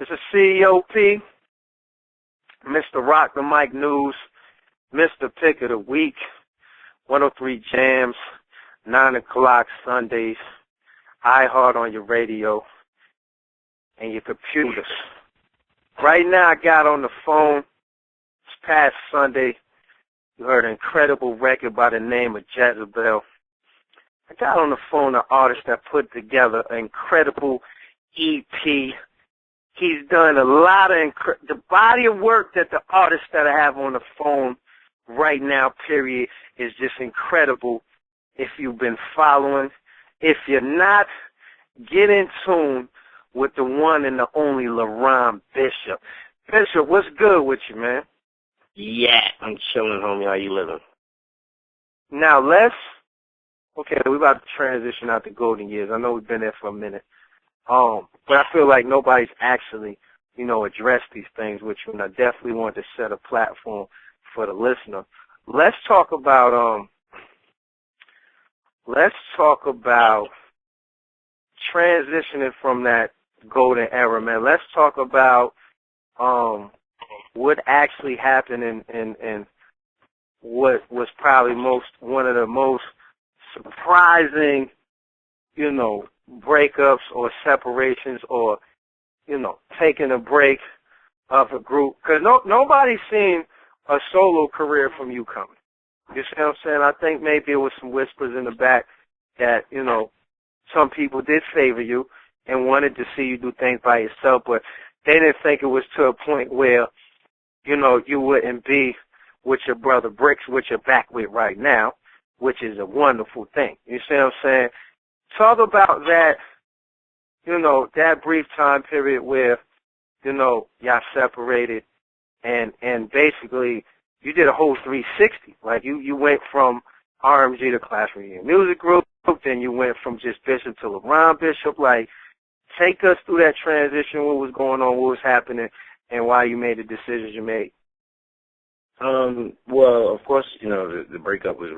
It's a CEOP, Mr. Rock the Mic News, Mr. Pick of the Week, 103 Jams, 9 o'clock Sundays, iHeart on your radio and your computers. Right now I got on the phone, this past Sunday, you heard an incredible record by the name of Jezebel. I got on the phone an artist that put together an incredible EP. He's done a lot of the body of work that the artist that I have on the phone right now, period, is just incredible. If you've been following, if you're not, get in tune with the one and the only Laron Bishop. Bishop, what's good with you, man? Yeah, I'm chilling, homie. How you living? Now we're about to transition out the golden years. I know we've been there for a minute. But I feel like nobody's actually, addressed these things with you, and I definitely want to set a platform for the listener. Let's talk about transitioning from that golden era, man. Let's talk about what actually happened and what was probably one of the most surprising, breakups or separations or, taking a break of a group. Because nobody's seen a solo career from you coming. You see what I'm saying? I think maybe it was some whispers in the back that, some people did favor you and wanted to see you do things by yourself, but they didn't think it was to a point where, you wouldn't be with your brother Bricks, which you're back with right now, which is a wonderful thing. You see what I'm saying? Talk about that, that brief time period where, y'all separated and basically you did a whole 360. Like you went from RMG to Class Reunion Music Group, then you went from just Bishop to Laron Bishop. Like, take us through that transition, what was going on, what was happening, and why you made the decisions you made. Well, of course, the breakup was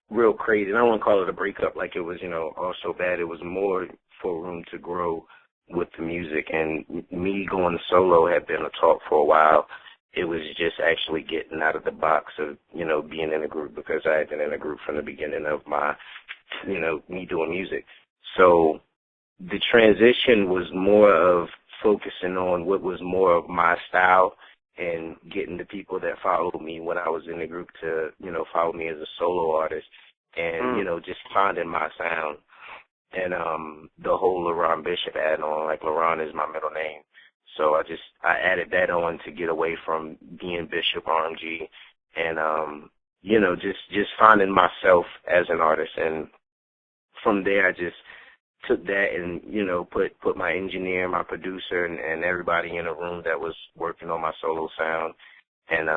real crazy. And I don't want to call it a breakup like it was, all so bad. It was more for room to grow with the music. And me going solo had been a talk for a while. It was just actually getting out of the box of, being in a group, because I had been in a group from the beginning of my, me doing music. So the transition was more of focusing on what was more of my style and getting the people that followed me when I was in the group to, follow me as a solo artist and, just finding my sound. And the whole Laron Bishop add-on, like Laron is my middle name. So I added that on to get away from being Bishop RMG and, just finding myself as an artist. And from there, I just took that and, put my engineer, my producer, and everybody in a room that was working on my solo sound and,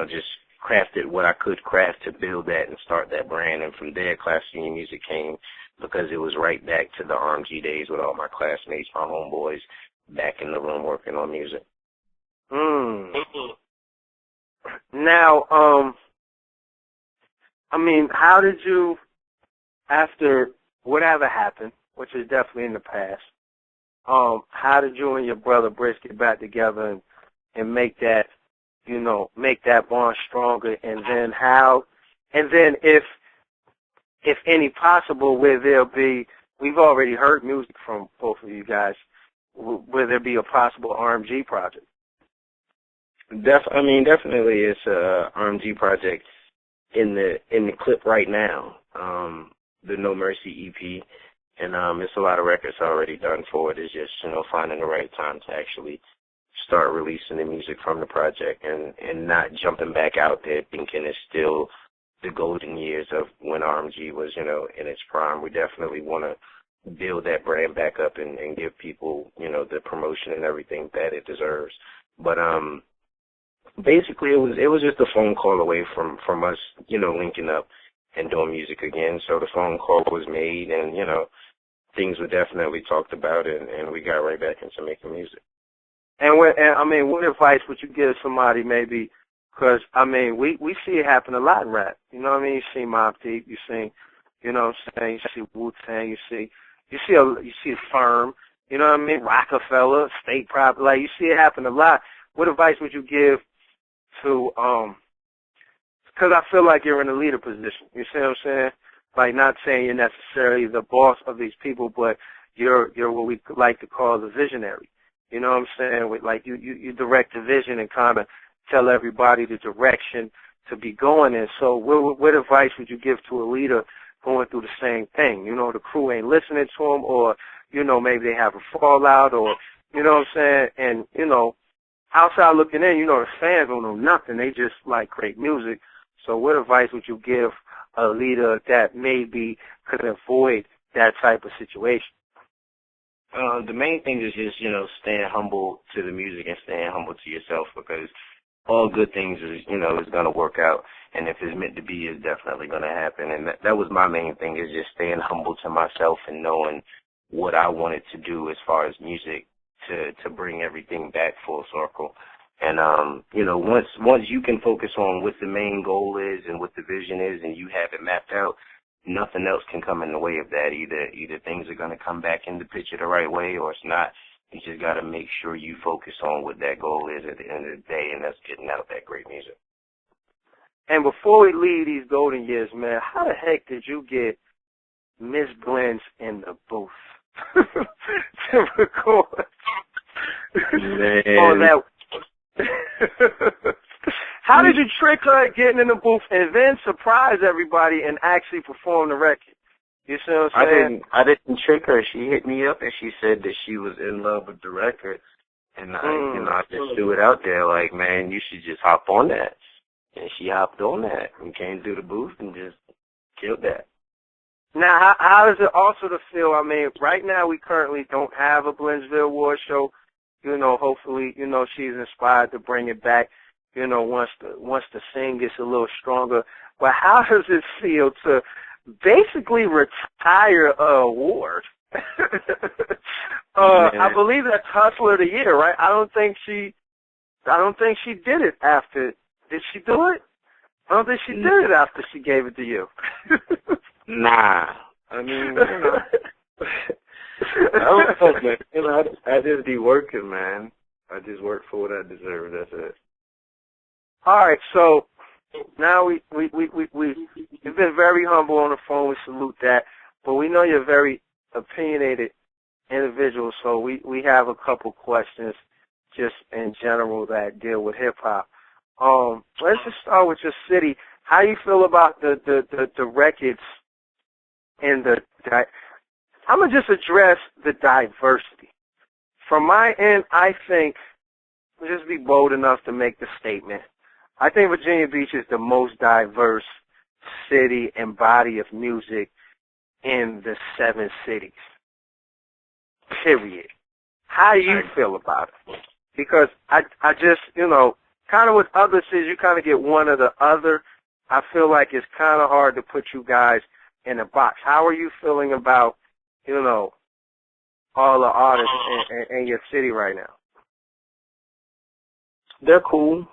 just crafted what I could craft to build that and start that brand. And from there, Class Reunion Music came because it was right back to the RMG days with all my classmates, my homeboys, back in the room working on music. Now, how did you, after whatever happened, which is definitely in the past, how did you and your brother Briss get back together and make that, make that bond stronger? And then if any possible, where there'll be, we've already heard music from both of you guys, will there be a possible RMG project? Definitely it's a RMG project in the clip right now, the No Mercy EP, and it's a lot of records already done for it. It's just, finding the right time to actually start releasing the music from the project and not jumping back out there thinking it's still the golden years of when RMG was, in its prime. We definitely want to build that brand back up and give people, the promotion and everything that it deserves. But basically it was just a phone call away from us, linking up and doing music again. So the phone call was made and, things were definitely talked about and we got right back into making music. And what advice would you give somebody maybe, because, we see it happen a lot in rap. You know what I mean? You see Mobb Deep, you see, you see Wu-Tang, you see a Firm, You know what I mean? Rockefeller, state property. Like, you see it happen a lot. What advice would you give to, because I feel like you're in a leader position. You see what I'm saying? Like, not saying you're necessarily the boss of these people, but you're what we like to call the visionary. You know what I'm saying? With, like, you direct the vision and kind of tell everybody the direction to be going in. So what advice would you give to a leader going through the same thing? You know, the crew ain't listening to them, or, you know, maybe they have a fallout, or, you know what I'm saying? And, you know, outside looking in, you know, the fans don't know nothing. They just like great music. So what advice would you give a leader that maybe could avoid that type of situation? The main thing is just, you know, staying humble to the music and staying humble to yourself, because all good things is, you know, is going to work out. And if it's meant to be, it's definitely going to happen. And that was my main thing, is just staying humble to myself and knowing what I wanted to do as far as music to bring everything back full circle. And, you know, once you can focus on what the main goal is and what the vision is, and you have it mapped out, nothing else can come in the way of that. Either things are going to come back in the picture the right way, or it's not. You just got to make sure you focus on what that goal is at the end of the day, and that's getting out that great music. And before we leave these golden years, man, how the heck did you get Miss Blendz in the booth to record? Man. On that. How did you trick her at getting in the booth and then surprise everybody and actually perform the record? You see what I'm saying? I didn't trick her. She hit me up and she said that she was in love with the record, and I just threw it out there like, man, you should just hop on that. And she hopped on that and came through the booth and just killed that. Now, how does it also to feel? I mean, right now we currently don't have a Blendsville Award show. You know, hopefully, you know, she's inspired to bring it back, you know, once the scene gets a little stronger. But how does it feel to basically retire an award? I believe that's Hustler of the Year, right? I don't think she did it after. Did she do it? I don't think she did it after she gave it to you. Nah. I mean, you know. I don't know, man. You know, I just be working, man. I just work for what I deserve. That's it. All right, so now you've been very humble on the phone. We salute that, but we know you're a very opinionated individual. So we have a couple questions, just in general, that deal with hip hop. Let's just start with your city. How do you feel about the records and I'm going to just address the diversity. From my end, I think, I'll just be bold enough to make the statement, I think Virginia Beach is the most diverse city and body of music in the 7 cities. Period. How do you feel about it? Because I just, you know, kind of with other cities, you kind of get one or the other. I feel like it's kind of hard to put you guys in a box. How are you feeling about, you know, all the artists in your city right now? They're cool.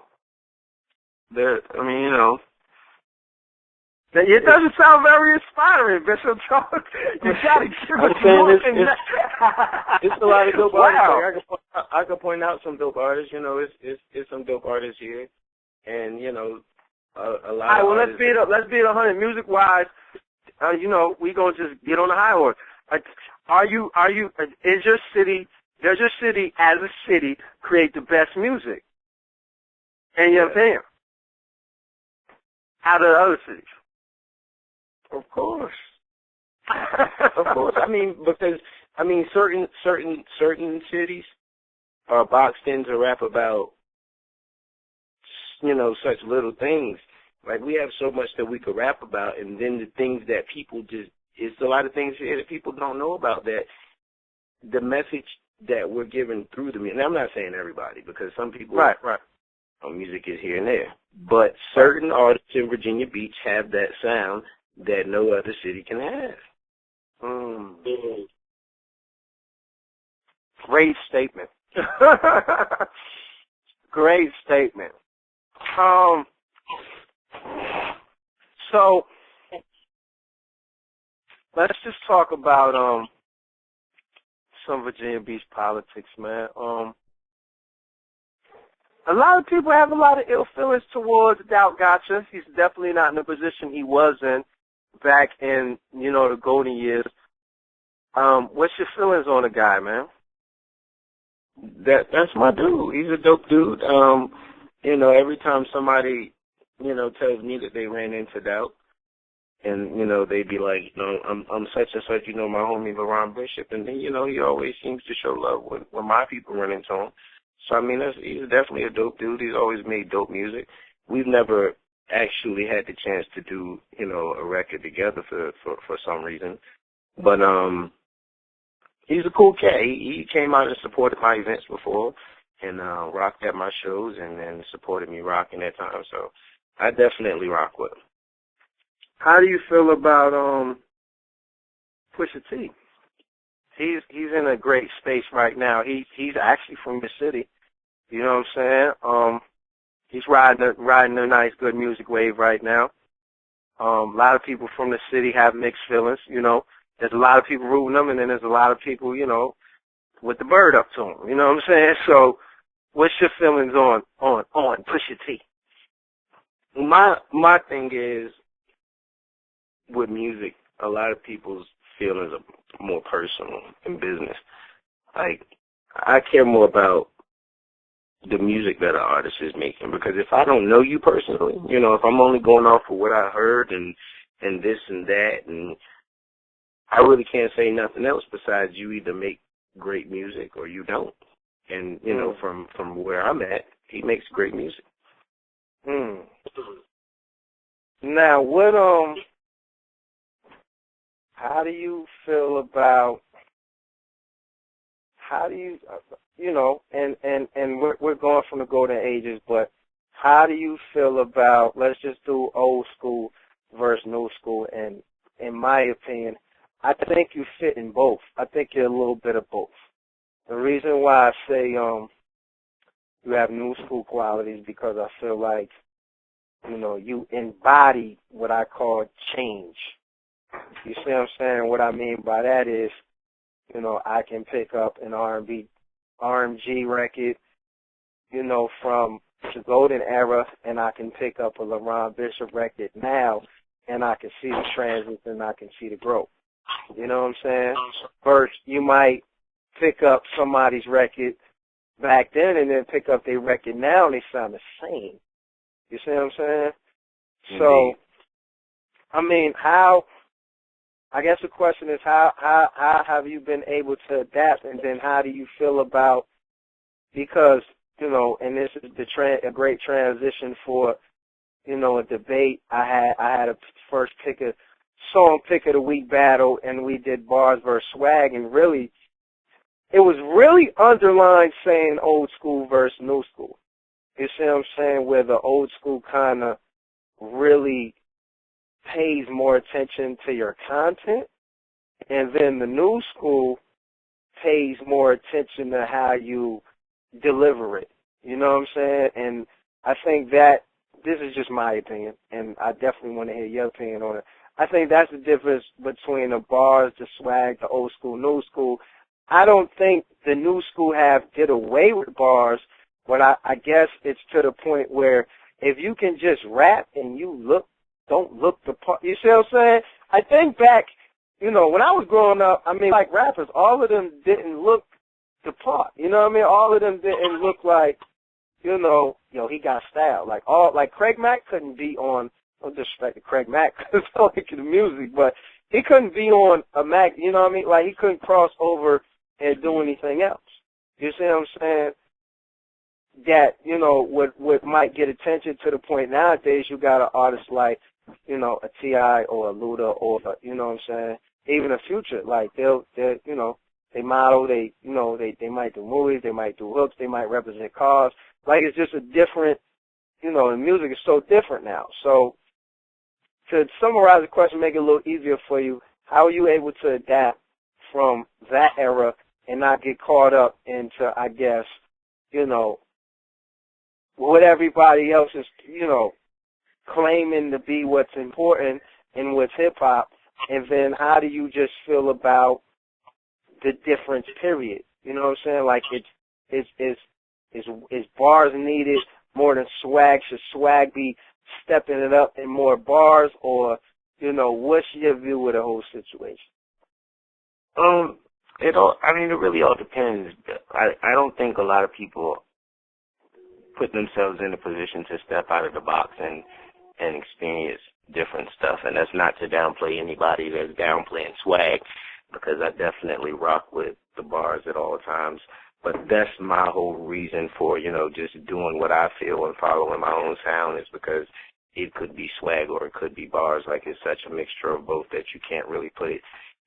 I mean, you know. It doesn't sound very inspiring, Bishop Charles. You got to give us more than that. It's a lot of dope wow. artists. Like I could point out some dope artists. You know, it's some dope artists here, and you know, a lot. All right, well, let's beat it 100. Music wise, you know, we gonna just get on the high horse. Like, does your city as a city create the best music in your opinion out of the other cities? Of course. Of course. I mean, because certain cities are boxed in to rap about, you know, such little things. Like, we have so much that we could rap about, and then the things that people it's a lot of things here that people don't know about, that the message that we're given through the music. And I'm not saying everybody, because some people, right. Music is here and there. But certain artists in Virginia Beach have that sound that no other city can have. Great statement. Great statement. So let's just talk about some Virginia Beach politics, man. A lot of people have a lot of ill feelings towards Dout Gotcha. He's definitely not in the position he was in back in, the golden years. What's your feelings on the guy, man? That's my dude. He's a dope dude. Every time somebody, tells me that they ran into Dout, and, they'd be like, I'm such and such, my homie Laron Bishop, and then, he always seems to show love when my people run into him. So, I mean, he's definitely a dope dude. He's always made dope music. We've never actually had the chance to do, a record together for some reason. But he's a cool cat. He came out and supported my events before and rocked at my shows and supported me rocking that time. So I definitely rock with him. How do you feel about Pusha T? He's in a great space right now. He's actually from the city. You know what I'm saying? He's riding a nice, good music wave right now. A lot of people from the city have mixed feelings. There's a lot of people rooting him, and then there's a lot of people, with the bird up to him. You know what I'm saying? So, what's your feelings on Pusha T? My thing is, with music, a lot of people's feelings are more personal than business. Like, I care more about the music that an artist is making, because if I don't know you personally, if I'm only going off of what I heard and this and that, and I really can't say nothing else besides you either make great music or you don't. And, from where I'm at, he makes great music. Now, how do you feel about, and we're going from the golden ages, but how do you feel about, let's just do old school versus new school, and in my opinion, I think you fit in both. I think you're a little bit of both. The reason why I say you have new school qualities because I feel like, you embody what I call change. You see what I'm saying? What I mean by that is, I can pick up an RMG record, from the golden era, and I can pick up a Laron Bishop record now, and I can see the transition and I can see the growth. You know what I'm saying? First, you might pick up somebody's record back then and then pick up their record now and they sound the same. You see what I'm saying? Indeed. So, I mean, I guess the question is how have you been able to adapt, and then how do you feel about, because, and this is a great transition for, a debate. I had a first song pick of the week battle, and we did bars versus swag, and really, it was really underlined saying old school versus new school. You see what I'm saying? Where the old school kind of really pays more attention to your content, and then the new school pays more attention to how you deliver it. You know what I'm saying? And I think that, this is just my opinion, and I definitely want to hear your opinion on it. I think that's the difference between the bars, the swag, the old school, new school. I don't think the new school did away with bars, but I guess it's to the point where if you can just rap and you don't look the part. You see what I'm saying? I think back, when I was growing up, I mean, like rappers, all of them didn't look the part. You know what I mean? All of them didn't look like, he got style. Like Craig Mack couldn't be on, no disrespect to Craig Mack, because I like the music, but he couldn't be on a Mac, you know what I mean? Like, he couldn't cross over and do anything else. You see what I'm saying? That, what might get attention to the point nowadays, you got an artist like, a T.I. or a Luda or, you know what I'm saying, even a Future. Like, they model, they might do movies, they might do hooks, they might represent cars. Like, it's just a different, the music is so different now. So, to summarize the question, make it a little easier for you, how are you able to adapt from that era and not get caught up into, I guess, what everybody else is, claiming to be what's important and what's hip-hop, and then how do you just feel about the difference, period. You know what I'm saying? Like, is bars needed more than swag? Should swag be stepping it up in more bars, or, you know, what's your view of the whole situation? It really all depends. I don't think a lot of people put themselves in a position to step out of the box and experience different stuff. And that's not to downplay anybody that's downplaying swag, because I definitely rock with the bars at all times. But that's my whole reason for, you know, just doing what I feel and following my own sound, is because it could be swag or it could be bars. Like, it's such a mixture of both that you can't really put it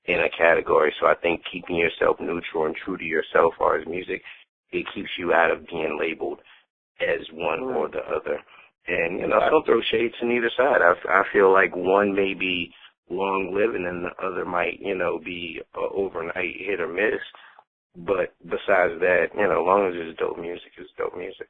in a category. So I think keeping yourself neutral and true to yourself as far as music, it keeps you out of being labeled as one or the other. And, you know, I don't throw shades to neither side. I feel like one may be long living and the other might, you know, be a overnight hit or miss. But besides that, you know, as long as it's dope music, it's dope music.